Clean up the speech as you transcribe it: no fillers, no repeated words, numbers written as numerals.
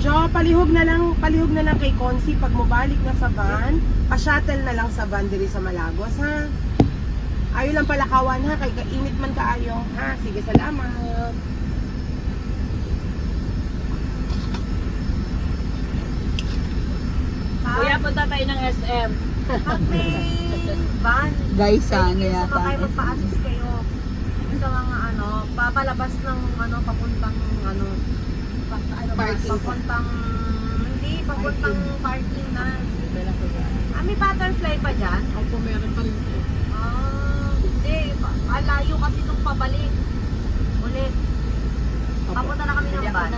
Jo, palihog na lang kay Consi pag mobalik na sa van, pa-shuttle na lang sa van diri sa Malagos, ha? Ayo lang palakawan, ha? Kay kainit man kaayo, ha? Sige, salamat. Kuya, punta tayo ng SM. Pag may van, Guys, ano pwede kayo yata. sumakay, magpa-assist kayo sa mga papalabas ng papuntang Parking. papuntang parking na. May butterfly pa dyan? Opo, meron pa rin po. Hindi. Alayo kasi nung pabalik. Ulit. Papunta na kami ng van.